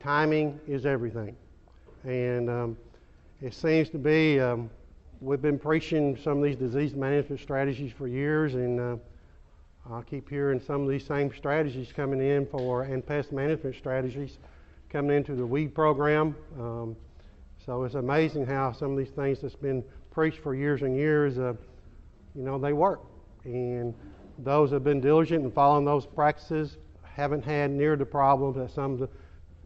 timing is everything. And it seems to be, we've been preaching some of these disease management strategies for years, and I keep hearing some of these same strategies coming in and pest management strategies coming into the weed program. So it's amazing how some of these things that's been preached for years and years, they work. And those who have been diligent in following those practices haven't had near the problems that some of the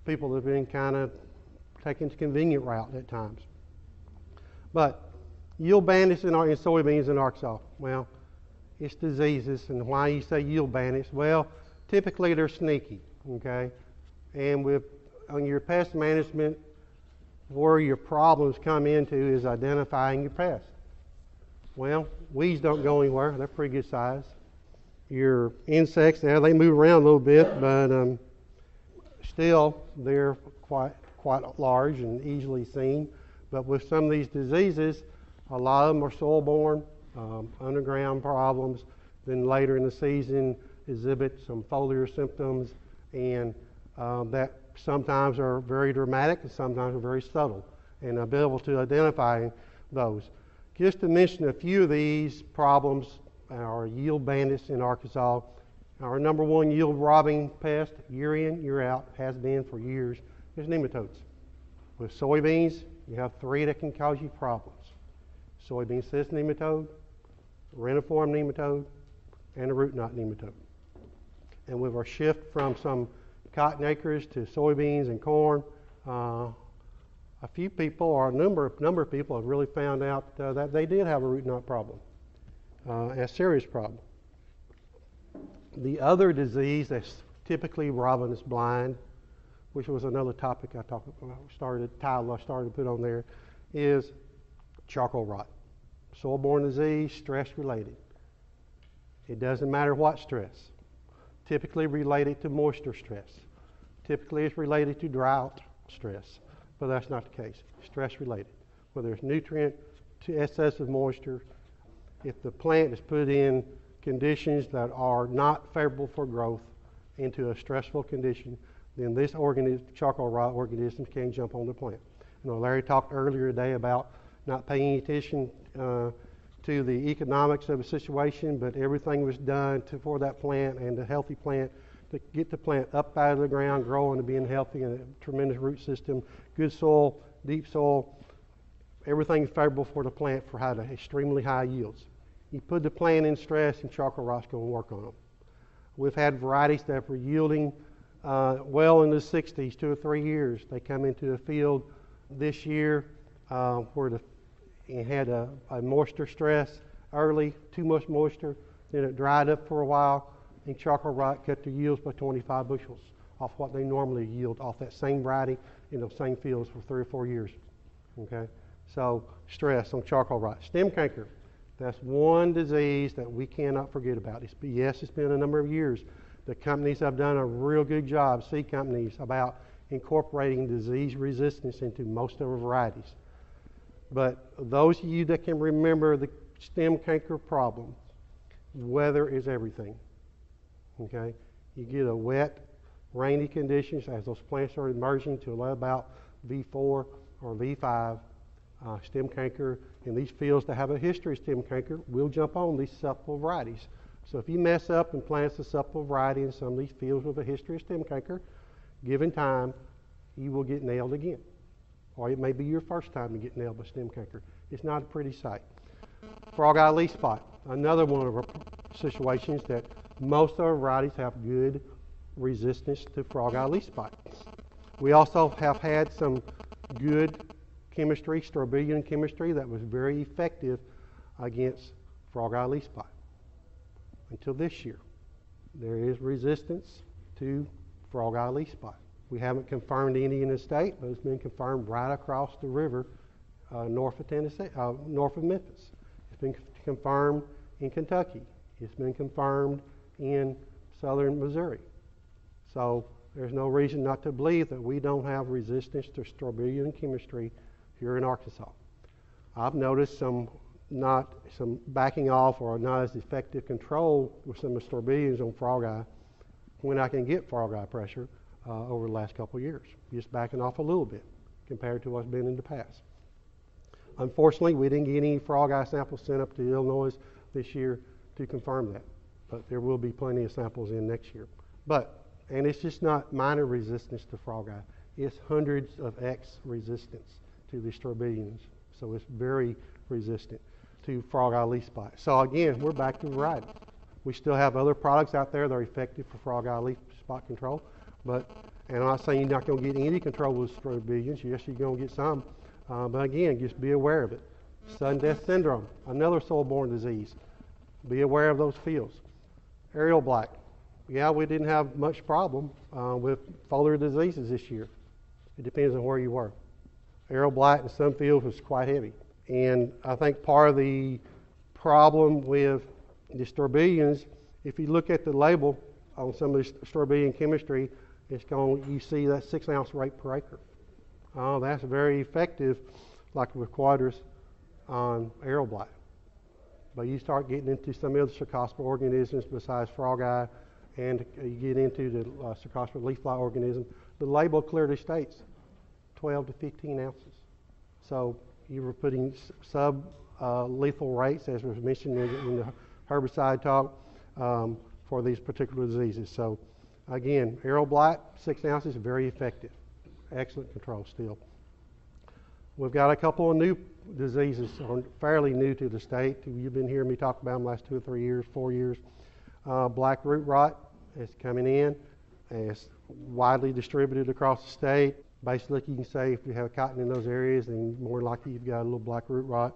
people have been kind of taking the convenient route at times. But yield bandits in soybeans in Arkansas, well, it's diseases. And why you say yield bandits? Well, typically they're sneaky, okay? And on your pest management, where your problems come into is identifying your pests. Well, weeds don't go anywhere. They're pretty good size. Your insects, they move around a little bit, but still they're quite large and easily seen. But with some of these diseases, a lot of them are soil-borne, underground problems. Then later in the season exhibit some foliar symptoms, and that sometimes are very dramatic and sometimes are very subtle. And I'll be able to identify those. Just to mention a few of these problems, our yield bandits in Arkansas. Our number one yield robbing pest, year in, year out, has been for years, is nematodes. With soybeans, you have 3 that can cause you problems. Soybean cyst nematode, reniform nematode, and a root knot nematode. And with our shift from some cotton acres to soybeans and corn, a few people, or a number of people, have really found out that they did have a root knot problem, a serious problem. The other disease that's typically robbing us blind, which was another topic I started to put on there, is charcoal rot. Soil-borne disease, stress-related. It doesn't matter what stress. Typically related to moisture stress. Typically it's related to drought stress, but that's not the case. Stress-related. Whether it's nutrient to excessive moisture, if the plant is put in conditions that are not favorable for growth into a stressful condition, then this charcoal rot organisms can jump on the plant. Larry talked earlier today about not paying attention to the economics of a situation, but everything was done for that plant and the healthy plant to get the plant up out of the ground, growing and being healthy, and a tremendous root system, good soil, deep soil, everything favorable for the plant for extremely high yields. You put the plant in stress and charcoal rot's going to work on them. We've had varieties that were yielding well in the 60s, 2 or 3 years. They come into the field this year where it had a moisture stress early, too much moisture, then it dried up for a while, and charcoal rot cut their yields by 25 bushels off what they normally yield off that same variety in those same fields for 3 or 4 years. Okay, so stress on charcoal rot. Stem canker, that's one disease that we cannot forget about. It's been a number of years. The companies have done a real good job, seed companies, about incorporating disease resistance into most of our varieties. But those of you that can remember the stem canker problem, weather is everything. Okay, you get a wet, rainy conditions as those plants are emerging to about V4 or V5. Stem canker in these fields that have a history of stem canker will jump on these susceptible varieties. So if you mess up and plant a susceptible variety in some of these fields with a history of stem canker, given time, you will get nailed again. Or it may be your first time to get nailed by stem canker. It's not a pretty sight. Frog eye leaf spot, another one of our situations that most of our varieties have good resistance to frog eye leaf spot. We also have had some good chemistry, strobilurin chemistry, that was very effective against frog eye leaf spot. Until this year, there is resistance to frog eye leaf spot. We haven't confirmed any in the state, but it's been confirmed right across the river north of Memphis. It's been confirmed in Kentucky. It's been confirmed in southern Missouri. So there's no reason not to believe that we don't have resistance to strobilurin chemistry here in Arkansas. I've noticed some backing off or not as effective control with some of the strobilurins on frog eye when I can get frog eye pressure. over the last couple of years, just backing off a little bit compared to what's been in the past. Unfortunately, we didn't get any frog eye samples sent up to Illinois this year to confirm that, but there will be plenty of samples in next year. And it's just not minor resistance to frog eye, it's hundreds of X resistance to the strobilurins, so it's very resistant to frog eye leaf spot. So again, we're back to variety. We still have other products out there that are effective for frog eye leaf spot control, and I'm not saying you're not going to get any control with strobilurins. Yes, you're going to get some, but again, just be aware of it. Sudden death syndrome, another soil-borne disease. Be aware of those fields. Aerial blight. Yeah, we didn't have much problem with foliar diseases this year. It depends on where you were. Aerial blight in some fields was quite heavy. And I think part of the problem with the strobilurins, if you look at the label on some of the strobilurine chemistry, you see that 6 ounce rate per acre. That's very effective, like with quadrus on aerial blight. But you start getting into some other cercospora organisms besides frog eye, and you get into the cercospora leaf blight organism, the label clearly states 12 to 15 ounces. So you were putting sub-lethal rates, as was mentioned in the herbicide talk, for these particular diseases. So again, aerial blight, 6 ounces, very effective. Excellent control still. We've got a couple of new diseases, fairly new to the state. You've been hearing me talk about them the last 2 or 3 years, 4 years. Black root rot is coming in. It's widely distributed across the state. Basically, you can say if you have cotton in those areas, then more likely you've got a little black root rot.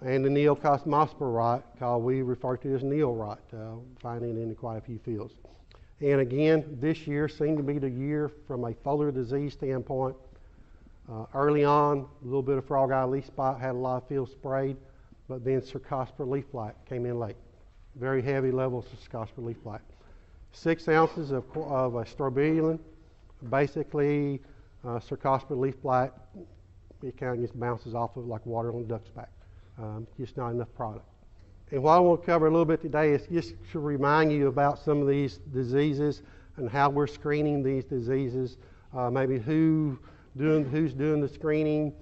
And the neocosmospora rot, called we refer to as neo rot, finding it in quite a few fields. And again, this year seemed to be the year from a foliar disease standpoint. Early on, a little bit of frog eye leaf spot, had a lot of fields sprayed, but then cercospora leaf blight came in late. Very heavy levels of cercospora leaf blight. 6 ounces of a strobilurine, basically cercospora leaf blight, it kind of just bounces off of like water on a duck's back. Just not enough product. And what I want to cover a little bit today is just to remind you about some of these diseases and how we're screening these diseases, maybe who's doing the screening,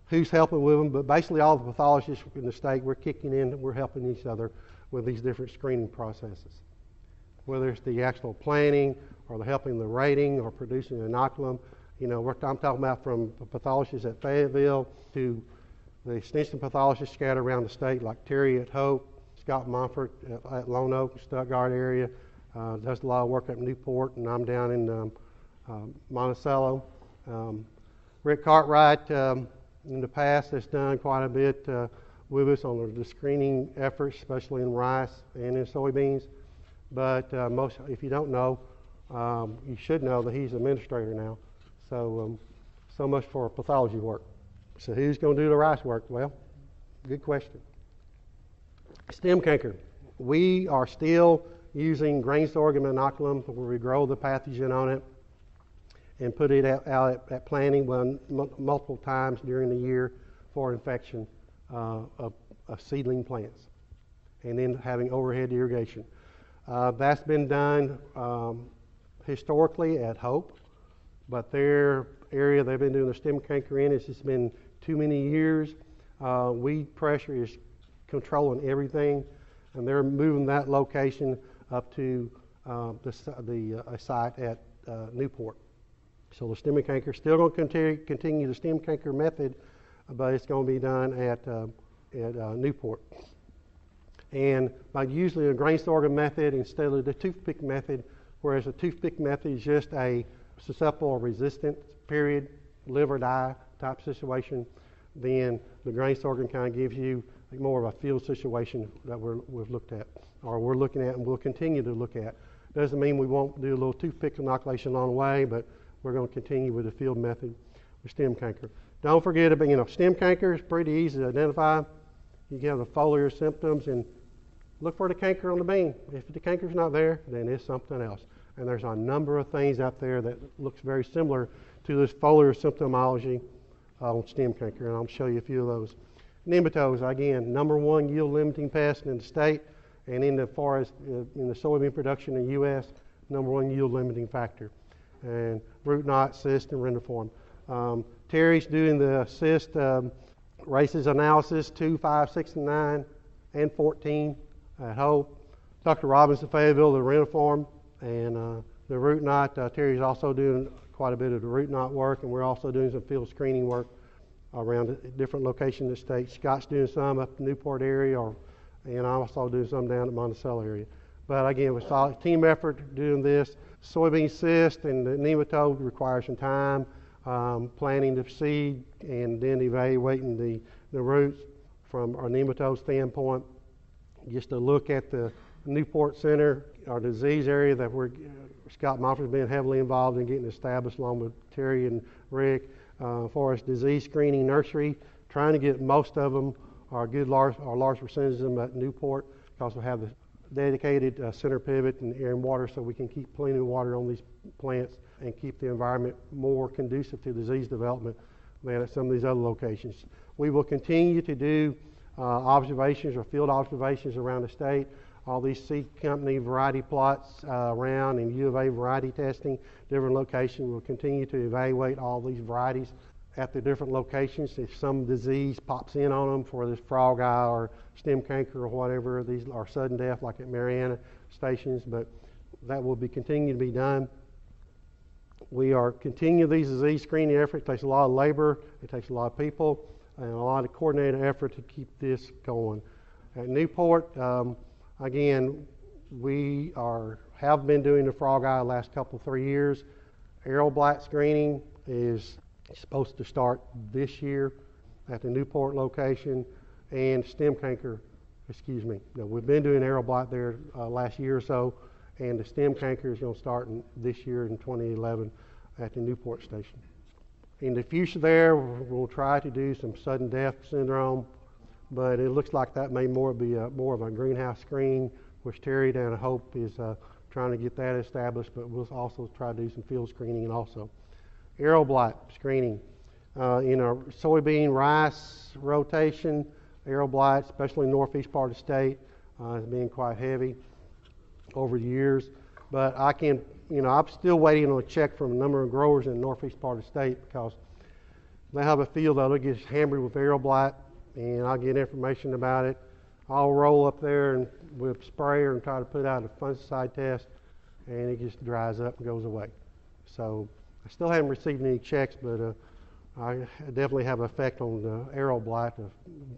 who's helping with them, but basically all the pathologists in the state, we're kicking in, we're helping each other with these different screening processes. Whether it's the actual planning or the helping the rating or producing an inoculum, I'm talking about from the pathologists at Fayetteville to the extension pathologists scattered around the state, like Terry at Hope, Scott Monfort at Lone Oak, Stuttgart area, does a lot of work up in Newport, and I'm down in Monticello. Rick Cartwright in the past has done quite a bit with us on the screening efforts, especially in rice and in soybeans. But if you don't know, you should know that he's administrator now. So much for pathology work. So who's going to do the rice work? Well, good question. Stem canker. We are still using grain sorghum inoculum where we grow the pathogen on it and put it out at planting multiple times during the year for infection of seedling plants, and then having overhead irrigation. That's been done historically at Hope, but their area they've been doing the stem canker in, it's just been too many years. Weed pressure is controlling everything, and they're moving that location up to a site at Newport. So the stem canker still going to continue the stem canker method, but it's going to be done at Newport. And by using a grain sorghum method instead of the toothpick method, whereas the toothpick method is just a susceptible or resistant period, live or die type situation, then the grain sorghum kind of gives you more of a field situation that we've looked at, or we're looking at and we'll continue to look at. Doesn't mean we won't do a little toothpick inoculation along the way, but we're going to continue with the field method with stem canker. Don't forget about, stem canker is pretty easy to identify. You have the foliar symptoms and look for the canker on the bean. If the canker's not there, then it's something else. And there's a number of things out there that looks very similar to this foliar symptomology on stem canker, and I'll show you a few of those. Nematodes, again, #1 yield limiting pest in the state, and in the soybean production in the U.S., #1 yield limiting factor. and root knot, cyst, and rendiform. Terry's doing the cyst races analysis 2, 5, 6, and 9, and 14 at Hope. Dr. Robbins in Fayetteville, the rendiform, and the root knot. Terry's also doing quite a bit of the root knot work, and we're also doing some field screening work around different locations in the state. Scott's doing some up in the Newport area, and I'm also doing some down at Monticello area. But again, with solid team effort doing this. Soybean cyst and the nematode require some time, planting the seed and then evaluating the roots from our nematode standpoint. Just to look at the Newport Center, our disease area that Scott Moffitt's been heavily involved in getting established along with Terry and Rick. For us disease screening nursery, trying to get most of them, our large percentage of them at Newport, because we have the dedicated center pivot and air and water, so we can keep plenty of water on these plants and keep the environment more conducive to disease development than at some of these other locations. We will continue to do observations or field observations around the state. All these seed company variety plots around and U of A variety testing, different locations. We'll continue to evaluate all these varieties at the different locations. If some disease pops in on them for this frog eye or stem canker or whatever, these are sudden death like at Mariana stations, but that will be continuing to be done. We are continuing these disease screening efforts. It takes a lot of labor, it takes a lot of people, and a lot of coordinated effort to keep this going. At Newport, again, we have been doing the frog eye the last 3 years. Arrow blight screening is supposed to start this year at the Newport location, and stem canker, we've been doing arrow blight there last year or so, and the stem canker is going to start this year in 2011 at the Newport station. In the future there, we'll try to do some sudden death syndrome, but it looks like that may be more of a greenhouse screen, which Terry down at Hope is trying to get that established, but we'll also try to do some field screening and also arrow blight screening. In our soybean rice rotation, arrow blight, especially in the northeast part of the state, has been quite heavy over the years. But I'm still waiting on a check from a number of growers in the northeast part of the state, because they have a field that'll get hammered with arrow blight, and I'll get information about it. I'll roll up there and with a sprayer and try to put out a fungicide test, and it just dries up and goes away. So I still haven't received any checks, but I definitely have an effect on the arrow blight of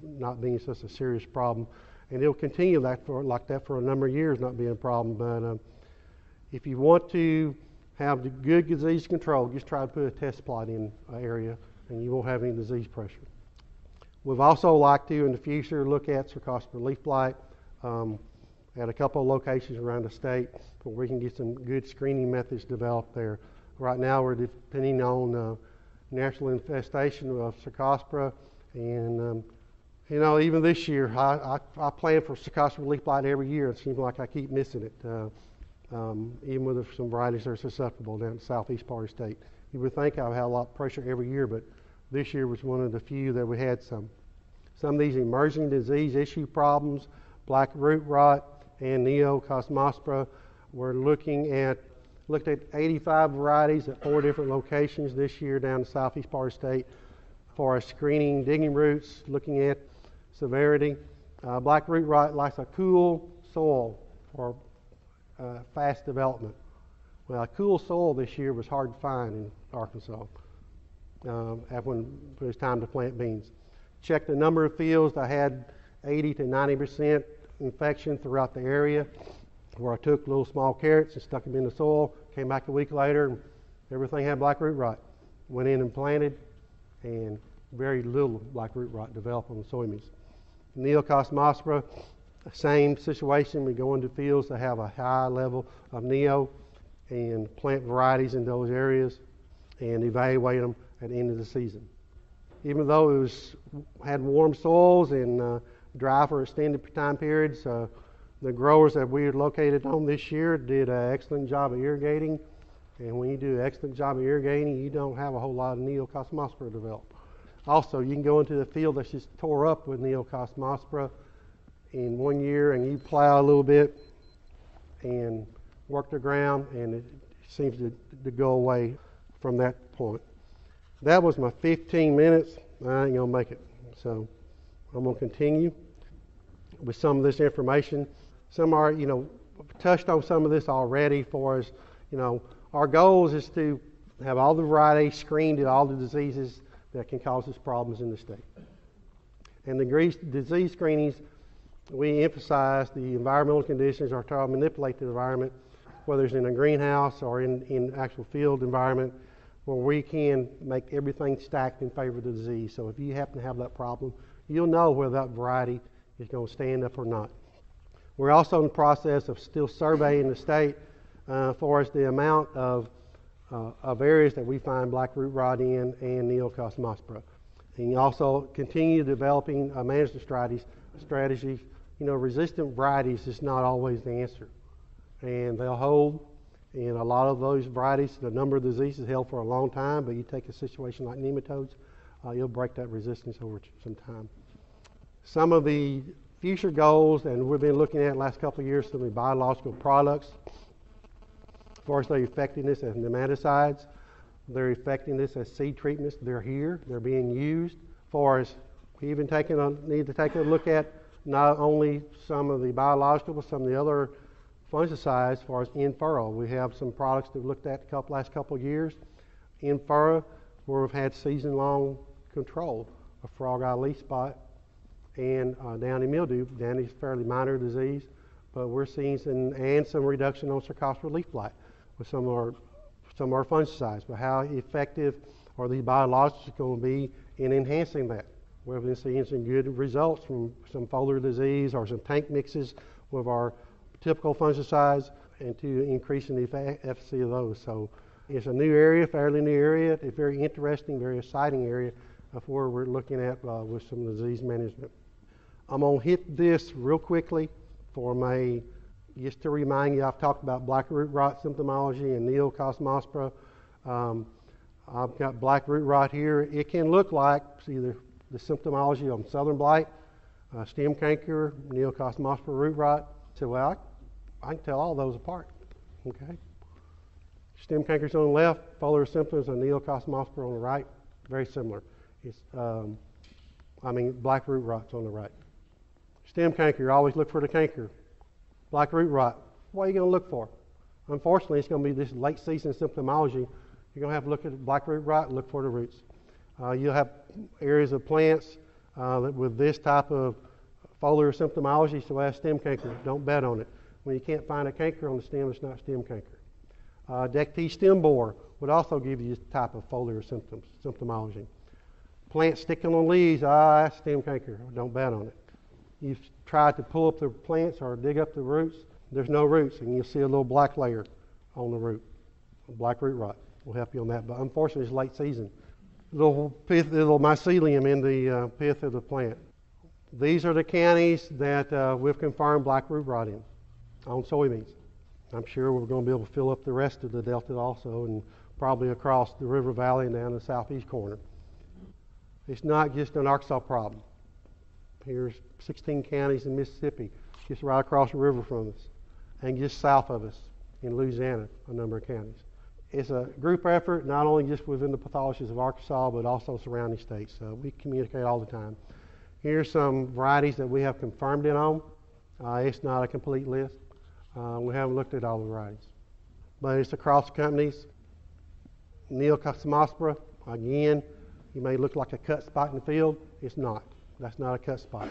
not being such a serious problem. And it'll continue like that for a number of years, not being a problem. But if you want to have the good disease control, just try to put a test plot in an area, and you won't have any disease pressure. We've also like to, in the future, look at Sarcospora leaf blight at a couple of locations around the state where we can get some good screening methods developed there. Right now, we're depending on natural infestation of Sarcospora, and even this year, I plan for Sarcospora leaf blight every year. It seems like I keep missing it, even with some varieties that are susceptible down in the southeast part of the state. You would think I would have a lot of pressure every year, but this year was one of the few that we had some. Some of these emerging disease issue problems, black root rot and Neocosmospora, we're looked at 85 varieties at 4 different locations this year down the southeast part of the state for our screening digging roots, looking at severity. Black root rot likes a cool soil for fast development. Well, a cool soil this year was hard to find in Arkansas when it was time to plant beans. Checked the number of fields that had 80 to 90% infection throughout the area, where I took little small carrots and stuck them in the soil, came back a week later, and everything had black root rot. Went in and planted, and very little black root rot developed on the soybeans. Neocosmospora, same situation. We go into fields that have a high level of neo and plant varieties in those areas and evaluate them at the end of the season. Even though it had warm soils and dry for extended time periods, the growers that we were located on this year did an excellent job of irrigating. And when you do an excellent job of irrigating, you don't have a whole lot of Neocosmospora develop. Also, you can go into the field that's just tore up with Neocosmospora in 1 year, and you plow a little bit and work the ground, and seems to go away from that point. That was my 15 minutes. I ain't going to make it. So I'm going to continue with some of this information. Some are, touched on some of this already for us. Our goal is to have all the varieties screened at all the diseases that can cause us problems in the state. And the disease screenings, we emphasize the environmental conditions or try to manipulate the environment, whether it's in a greenhouse or in actual field environment, where we can make everything stacked in favor of the disease. So if you happen to have that problem, you'll know whether that variety is going to stand up or not. We're also in the process of still surveying the state for us the amount of areas that we find black root rot in and Neocosmospora. And also continue developing management strategies. Resistant varieties is not always the answer. And they'll hold. And a lot of those varieties, the number of diseases held for a long time, but you take a situation like nematodes, you'll break that resistance over some time. Some of the future goals, and we've been looking at the last couple of years, some of the biological products, as far as their effectiveness as nematicides, their effectiveness as seed treatments, they're here, they're being used. For us, we even need to take a look at not only some of the biological, but some of the other fungicides as far as in furrow. We have some products that we've looked at the last couple of years in furrow where we've had season-long control of frog eye leaf spot and downy mildew. Downy is a fairly minor disease, but we're seeing some reduction on Sarcospora leaf blight with some of our fungicides. But how effective are these biologics going to be in enhancing that? We've been seeing some good results from some foliar disease or some tank mixes with our typical fungicides and to increasing the efficacy of those. So it's a new area, fairly new area. It's a very interesting, very exciting area of where we're looking at with some disease management. I'm going to hit this real quickly just to remind you, I've talked about black root rot symptomology and Neocosmospora. I've got black root rot here. It can look like either the symptomology on southern blight, stem canker, Neocosmospora root rot. So I can tell all those apart. Okay. Stem cankers on the left, foliar symptoms, and Neocosmospora on the right. Very similar. It's black root rot's on the right. Stem canker, always look for the canker. Black root rot, what are you going to look for? Unfortunately, it's going to be this late season symptomology. You're going to have to look at black root rot and look for the roots. You'll have areas of plants with this type of foliar symptomology, so as stem canker, don't bet on it. When you can't find a canker on the stem, it's not stem canker. Deck T stem borer would also give you this type of foliar symptomology. Plants sticking on leaves, that's stem canker, don't bet on it. You've tried to pull up the plants or dig up the roots, there's no roots, and you'll see a little black layer on the root. Black root rot will help you on that, but unfortunately it's late season. Little mycelium in the pith of the plant. These are the counties that we've confirmed black root rot in on soybeans. I'm sure we're going to be able to fill up the rest of the delta also, and probably across the river valley and down the southeast corner. It's not just an Arkansas problem. Here's 16 counties in Mississippi, just right across the river from us, and just south of us in Louisiana, a number of counties. It's a group effort, not only just within the pathologies of Arkansas, but also surrounding states. We communicate all the time. Here's some varieties that we have confirmed it on. It's not a complete list. We haven't looked at all the varieties. But it's across companies. Neocosmospora, again, you may look like a cut spot in the field. It's not. That's not a cut spot.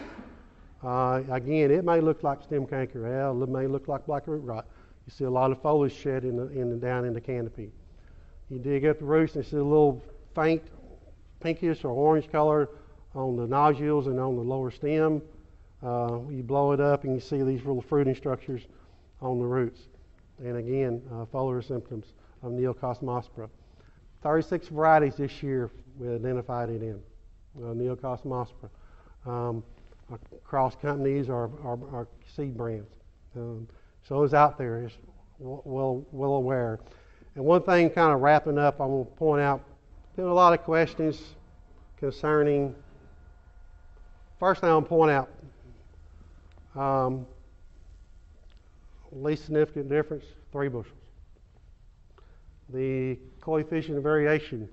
Again, it may look like stem canker. It may look like black root rot. You see a lot of foliage shed down in the canopy. You dig up the roots and see a little faint pinkish or orange color on the nodules and on the lower stem. You blow it up and you see these little fruiting structures on the roots. And again, foliar symptoms of Neocosmospora. 36 varieties this year we identified it in, Neocosmospora. Across companies or seed brands. So it's out there, it's well aware. And one thing kind of wrapping up, I want to point out, there's a lot of questions concerning, first thing I want to point out, least significant difference, 3 bushels. The coefficient of variation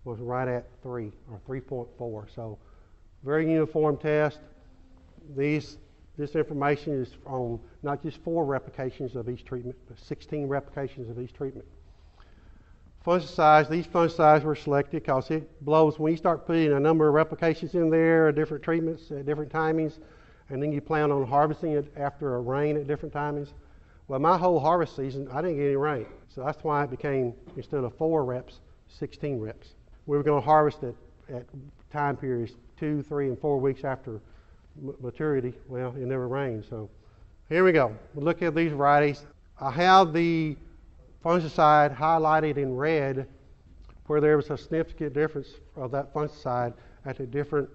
was right at 3 or 3.4. So very uniform test. This information is on not just 4 replications of each treatment, but 16 replications of each treatment. Fungicides, these fungicides were selected because it blows. When you start putting a number of replications in there, different treatments at different timings, and then you plan on harvesting it after a rain at different timings. Well, my whole harvest season, I didn't get any rain. So that's why it became, instead of 4 reps, 16 reps. We were going to harvest it at time periods 2, 3, and 4 weeks after maturity. Well, it never rained. So here we go. We'll look at these varieties. I have the fungicide highlighted in red where there was a significant difference of that fungicide at the different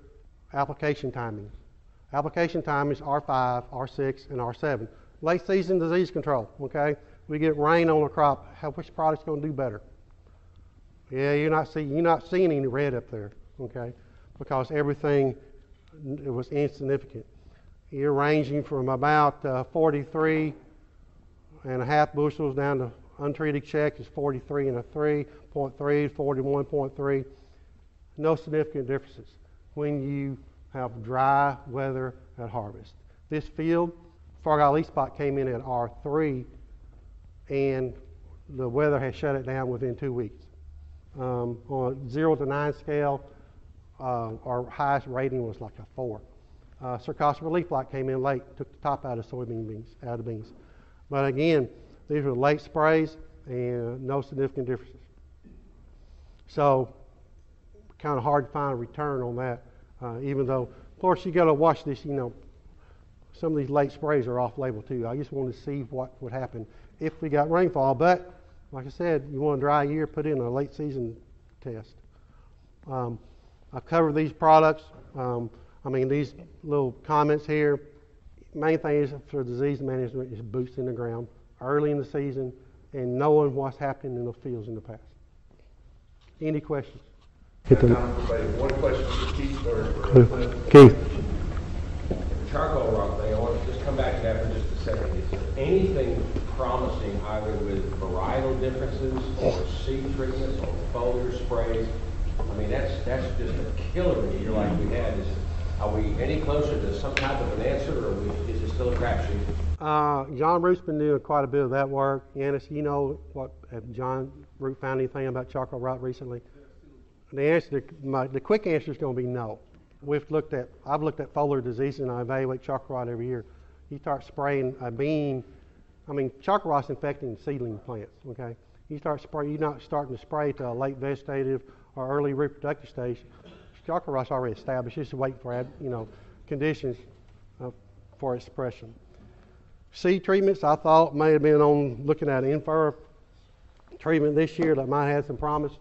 application timings. Application timings R5, R6, and R7. Late season disease control, okay? We get rain on a crop, which product's going to do better? Yeah, you're not seeing any red up there, okay? Because everything it was insignificant. You're ranging from about 43 and a half bushels down to untreated check is 43 and a 3.3, 41.3. No significant differences when you have dry weather at harvest. This field, Fargo leaf spot came in at R3, and the weather has shut it down within 2 weeks. On a 0 to 9 scale, our highest rating was like a 4. Circospora leaf blight came in late, took the top out of soybean beans, out of beans. But again, these were late sprays and no significant differences. So, kind of hard to find a return on that, even though, of course, you got to watch this, some of these late sprays are off label too. I just wanted to see what would happen if we got rainfall. But, like I said, you want a dry year, put in a late season test. I've covered these products. These little comments here. Main thing is for disease management is boots in the ground early in the season and knowing what's happening in the fields in the past. Any questions? One question for Keith or Keith. The charcoal rock thing, I want to just come back to that for just a second. Is there anything promising either with varietal differences or seed treatments or foliar sprays? That's just a killer in a year like we had. Are we any closer to some type of an answer, or is it still a crapshoot? John Root's been doing quite a bit of that work. Yanis, have John Root found anything about charcoal rot recently? The quick answer is going to be no. I've looked at foliar diseases, and I evaluate charcoal rot every year. You start spraying a bean. Charcoal rot's infecting seedling plants. Okay, you're not starting to spray to a late vegetative or early reproductive stage. Charcoal rot's already established. Just waiting for conditions for its suppression. Seed treatments, I thought may have been on looking at infer treatment this year that might have had some promise.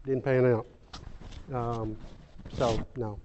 Didn't pan out. So no.